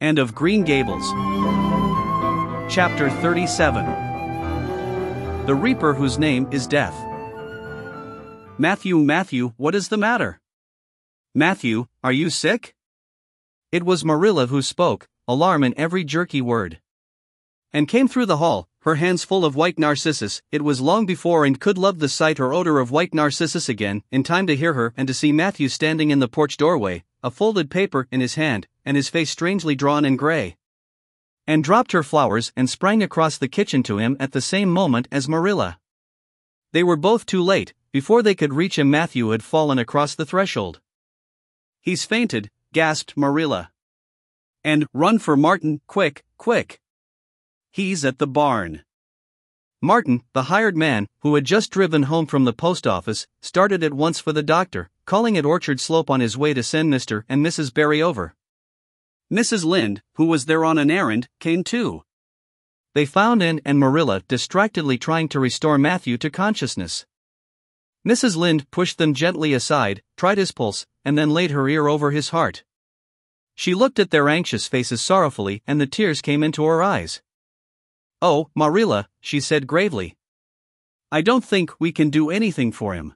and of Green Gables. Chapter 37. The Reaper Whose Name is Death. Matthew, Matthew, what is the matter? Matthew, are you sick? It was Marilla who spoke, alarm in every jerky word. And came through the hall, her hands full of white narcissus. It was long before Anne could love the sight or odor of white narcissus again, in time to hear her and to see Matthew standing in the porch doorway, a folded paper in his hand, and his face strangely drawn and gray. Anne dropped her flowers and sprang across the kitchen to him at the same moment as Marilla. They were both too late. Before they could reach him, Matthew had fallen across the threshold. He's fainted, gasped Marilla. And run for Martin, quick, quick. He's at the barn. Martin, the hired man, who had just driven home from the post office, started at once for the doctor, calling at Orchard Slope on his way to send Mr. and Mrs. Barry over. Mrs. Lynde, who was there on an errand, came too. They found Anne and Marilla distractedly trying to restore Matthew to consciousness. Mrs. Lynde pushed them gently aside, tried his pulse, and then laid her ear over his heart. She looked at their anxious faces sorrowfully, and the tears came into her eyes. "Oh, Marilla," she said gravely. "I don't think we can do anything for him."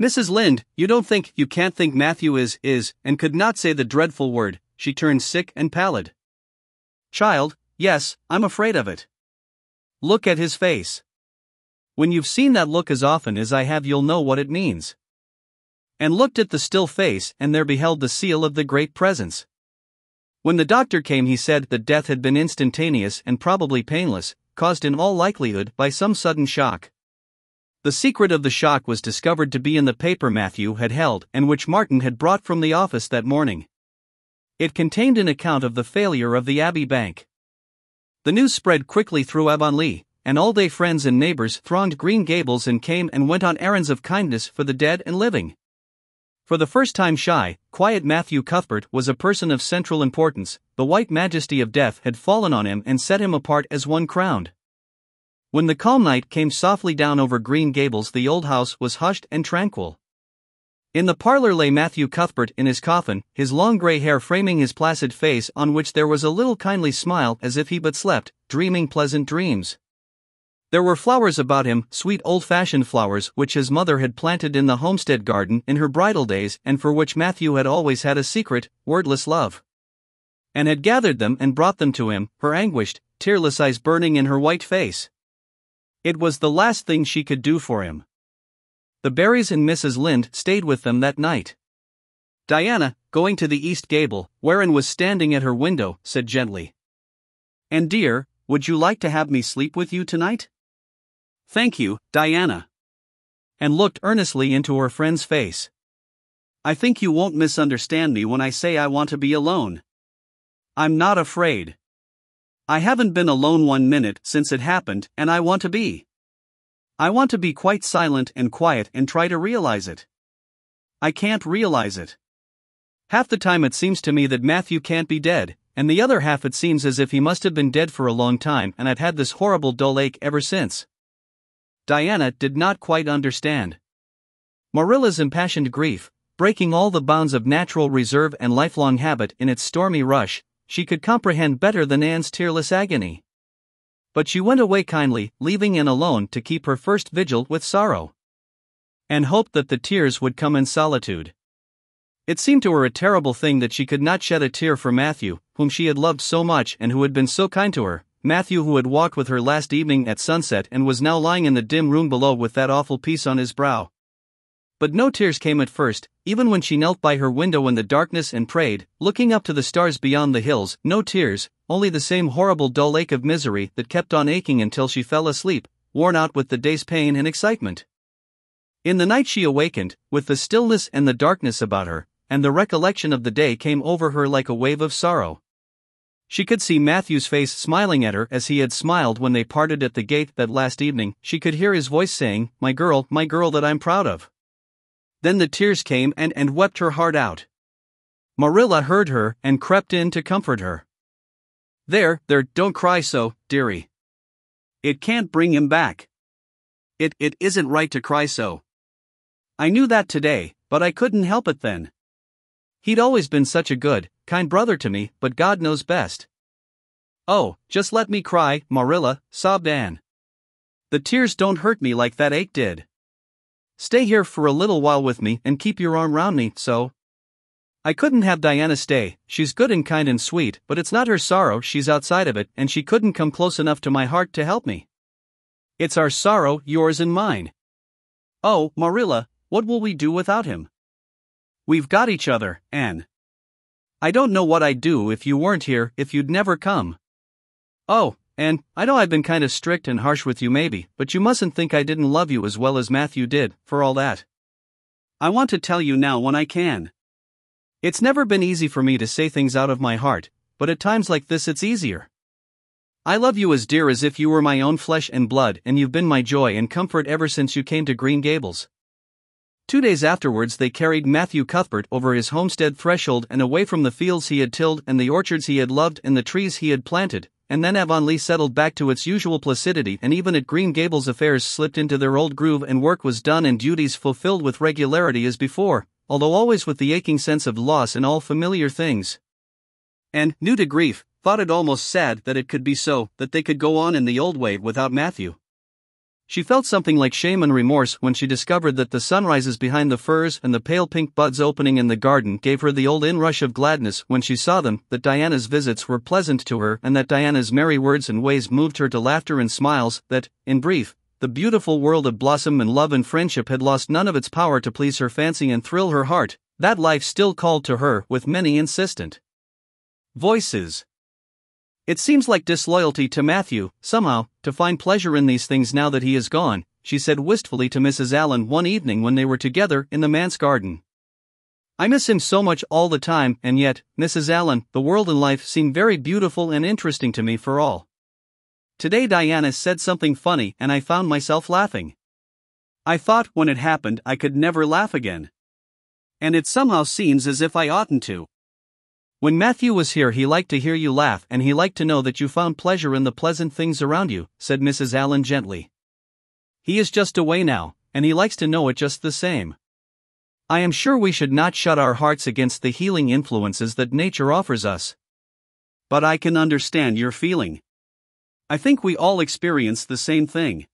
"Mrs. Lynde, you can't think Matthew is," and could not say the dreadful word. She turned sick and pallid. "Child, yes, I'm afraid of it. Look at his face. When you've seen that look as often as I have, you'll know what it means." And looked at the still face, and there beheld the seal of the great presence. When the doctor came, he said that death had been instantaneous and probably painless, caused in all likelihood by some sudden shock. The secret of the shock was discovered to be in the paper Matthew had held and which Martin had brought from the office that morning. It contained an account of the failure of the Abbey Bank. The news spread quickly through Avonlea, and all day friends and neighbors thronged Green Gables and came and went on errands of kindness for the dead and living. For the first time, shy, quiet Matthew Cuthbert was a person of central importance. The white majesty of death had fallen on him and set him apart as one crowned. When the calm night came softly down over Green Gables, the old house was hushed and tranquil. In the parlor lay Matthew Cuthbert in his coffin, his long gray hair framing his placid face, on which there was a little kindly smile as if he but slept, dreaming pleasant dreams. There were flowers about him, sweet old-fashioned flowers which his mother had planted in the homestead garden in her bridal days, and for which Matthew had always had a secret, wordless love. Anne had gathered them and brought them to him, her anguished, tearless eyes burning in her white face. It was the last thing she could do for him. The Barrys and Mrs. Lynde stayed with them that night. Diana, going to the east gable, where Anne was standing at her window, said gently, "And dear, would you like to have me sleep with you tonight?" "Thank you, Diana." And looked earnestly into her friend's face. "I think you won't misunderstand me when I say I want to be alone. I'm not afraid. I haven't been alone 1 minute since it happened, and I want to be. I want to be quite silent and quiet and try to realize it. I can't realize it. Half the time it seems to me that Matthew can't be dead, and the other half it seems as if he must have been dead for a long time, and I've had this horrible dull ache ever since." Diana did not quite understand. Marilla's impassioned grief, breaking all the bounds of natural reserve and lifelong habit in its stormy rush, she could comprehend better than Anne's tearless agony. But she went away kindly, leaving Anne alone to keep her first vigil with sorrow. Anne hoped that the tears would come in solitude. It seemed to her a terrible thing that she could not shed a tear for Matthew, whom she had loved so much and who had been so kind to her. Matthew, who had walked with her last evening at sunset and was now lying in the dim room below with that awful peace on his brow. But no tears came at first, even when she knelt by her window in the darkness and prayed, looking up to the stars beyond the hills. No tears, only the same horrible dull ache of misery that kept on aching until she fell asleep, worn out with the day's pain and excitement. In the night she awakened, with the stillness and the darkness about her, and the recollection of the day came over her like a wave of sorrow. She could see Matthew's face smiling at her as he had smiled when they parted at the gate that last evening. She could hear his voice saying, my girl that I'm proud of." Then the tears came and wept her heart out. Marilla heard her and crept in to comfort her. There, don't cry so, dearie. It can't bring him back. It isn't right to cry so. I knew that today, but I couldn't help it then. He'd always been such a good, kind brother to me, but God knows best. Oh, just let me cry, Marilla, sobbed Anne. The tears don't hurt me like that ache did. Stay here for a little while with me and keep your arm round me, so. I couldn't have Diana stay, she's good and kind and sweet, but it's not her sorrow, she's outside of it, and she couldn't come close enough to my heart to help me. It's our sorrow, yours and mine. Oh, Marilla, what will we do without him? We've got each other, Anne. I don't know what I'd do if you weren't here, if you'd never come. Oh, Anne, I know I've been kind of strict and harsh with you maybe, but you mustn't think I didn't love you as well as Matthew did, for all that. I want to tell you now when I can. It's never been easy for me to say things out of my heart, but at times like this it's easier. I love you as dear as if you were my own flesh and blood, and you've been my joy and comfort ever since you came to Green Gables. 2 days afterwards they carried Matthew Cuthbert over his homestead threshold and away from the fields he had tilled and the orchards he had loved and the trees he had planted, and then Avonlea settled back to its usual placidity, and even at Green Gables affairs slipped into their old groove and work was done and duties fulfilled with regularity as before, although always with the aching sense of loss in all familiar things. And, new to grief, thought it almost sad that it could be so, that they could go on in the old way without Matthew. She felt something like shame and remorse when she discovered that the sunrises behind the firs and the pale pink buds opening in the garden gave her the old inrush of gladness when she saw them, that Diana's visits were pleasant to her and that Diana's merry words and ways moved her to laughter and smiles, that, in brief, the beautiful world of blossom and love and friendship had lost none of its power to please her fancy and thrill her heart, that life still called to her with many insistent voices. It seems like disloyalty to Matthew, somehow, to find pleasure in these things now that he is gone, she said wistfully to Mrs. Allen one evening when they were together in the manse garden. I miss him so much all the time, and yet, Mrs. Allen, the world and life seem very beautiful and interesting to me for all. Today Diana said something funny and I found myself laughing. I thought when it happened I could never laugh again. And it somehow seems as if I oughtn't to. When Matthew was here he liked to hear you laugh and he liked to know that you found pleasure in the pleasant things around you, said Mrs. Allen gently. He is just away now, and he likes to know it just the same. I am sure we should not shut our hearts against the healing influences that nature offers us. But I can understand your feeling. I think we all experience the same thing.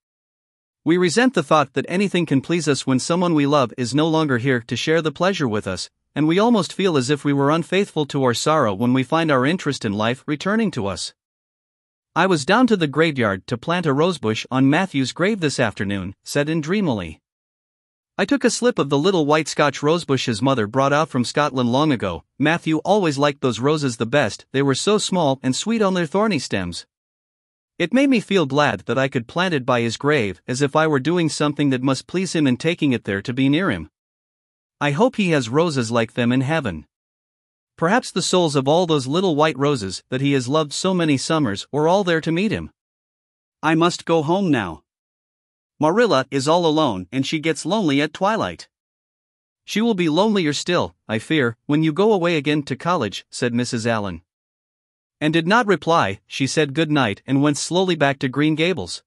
We resent the thought that anything can please us when someone we love is no longer here to share the pleasure with us, and we almost feel as if we were unfaithful to our sorrow when we find our interest in life returning to us. I was down to the graveyard to plant a rosebush on Matthew's grave this afternoon, said Anne dreamily. I took a slip of the little white Scotch rosebush his mother brought out from Scotland long ago. Matthew always liked those roses the best, they were so small and sweet on their thorny stems. It made me feel glad that I could plant it by his grave, as if I were doing something that must please him and taking it there to be near him. I hope he has roses like them in heaven. Perhaps the souls of all those little white roses that he has loved so many summers were all there to meet him. I must go home now. Marilla is all alone and she gets lonely at twilight. She will be lonelier still, I fear, when you go away again to college, said Mrs. Allen. And did not reply. She said good night and went slowly back to Green Gables.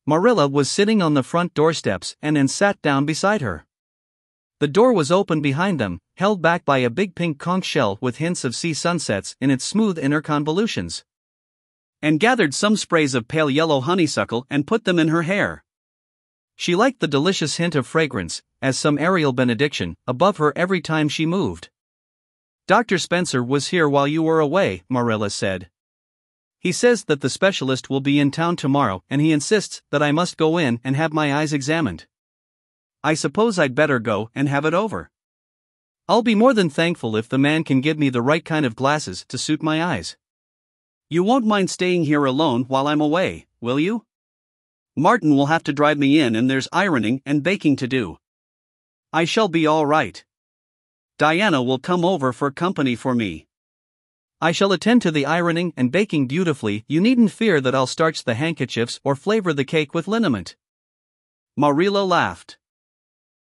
Marilla was sitting on the front doorsteps and Anne sat down beside her. The door was open behind them, held back by a big pink conch shell with hints of sea sunsets in its smooth inner convolutions. Anne gathered some sprays of pale yellow honeysuckle and put them in her hair. She liked the delicious hint of fragrance, as some aerial benediction, above her every time she moved. Dr. Spencer was here while you were away, Marilla said. He says that the specialist will be in town tomorrow and he insists that I must go in and have my eyes examined. I suppose I'd better go and have it over. I'll be more than thankful if the man can give me the right kind of glasses to suit my eyes. You won't mind staying here alone while I'm away, will you? Martin will have to drive me in and there's ironing and baking to do. I shall be all right. Diana will come over for company for me. I shall attend to the ironing and baking beautifully. You needn't fear that I'll starch the handkerchiefs or flavor the cake with liniment. Marilla laughed.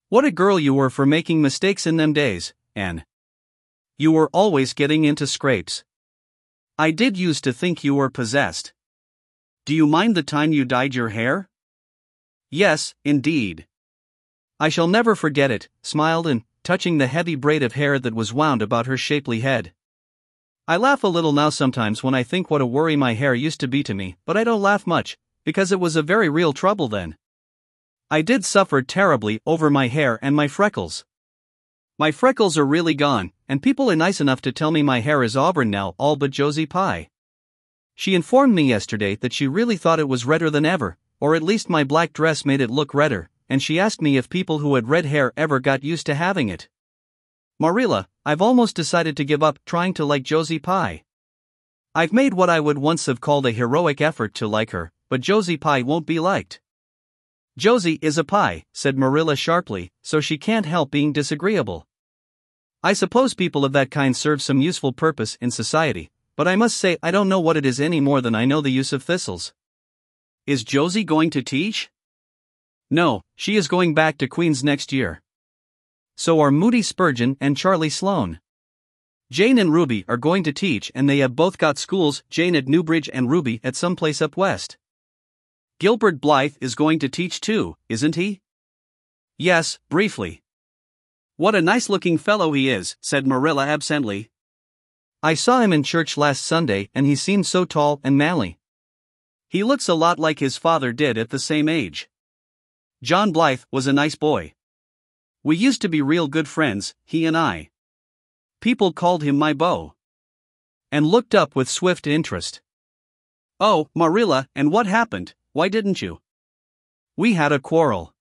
What a girl you were for making mistakes in them days, Anne. You were always getting into scrapes. I did used to think you were possessed. Do you mind the time you dyed your hair? Yes, indeed. I shall never forget it, smiled Anne, touching the heavy braid of hair that was wound about her shapely head. I laugh a little now sometimes when I think what a worry my hair used to be to me, but I don't laugh much, because it was a very real trouble then. I did suffer terribly over my hair and my freckles. My freckles are really gone, and people are nice enough to tell me my hair is auburn now, all but Josie Pye. She informed me yesterday that she really thought it was redder than ever, or at least my black dress made it look redder, and she asked me if people who had red hair ever got used to having it. Marilla, I've almost decided to give up trying to like Josie Pye. I've made what I would once have called a heroic effort to like her, but Josie Pye won't be liked. Josie is a pie, said Marilla sharply, so she can't help being disagreeable. I suppose people of that kind serve some useful purpose in society, but I must say I don't know what it is any more than I know the use of thistles. Is Josie going to teach? No, she is going back to Queen's next year. So are Moody Spurgeon and Charlie Sloane. Jane and Ruby are going to teach, and they have both got schools, Jane at Newbridge and Ruby at some place up west. Gilbert Blythe is going to teach too, isn't he? Yes, briefly. What a nice-looking fellow he is, said Marilla absently. I saw him in church last Sunday and he seemed so tall and manly. He looks a lot like his father did at the same age. John Blythe was a nice boy. We used to be real good friends, he and I. People called him my beau. And looked up with swift interest. Oh, Marilla, and what happened? Why didn't you? We had a quarrel.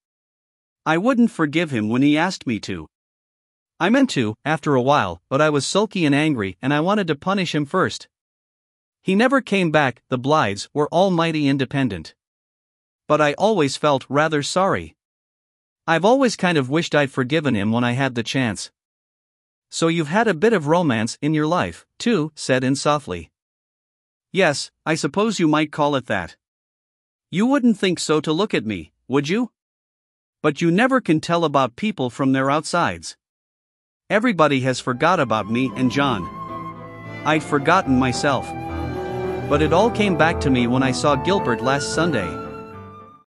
I wouldn't forgive him when he asked me to. I meant to, after a while, but I was sulky and angry and I wanted to punish him first. He never came back. The Blythes were almighty independent. But I always felt rather sorry. I've always kind of wished I'd forgiven him when I had the chance. So you've had a bit of romance in your life, too, said Anne softly. Yes, I suppose you might call it that. You wouldn't think so to look at me, would you? But you never can tell about people from their outsides. Everybody has forgot about me and John. I'd forgotten myself. But it all came back to me when I saw Gilbert last Sunday.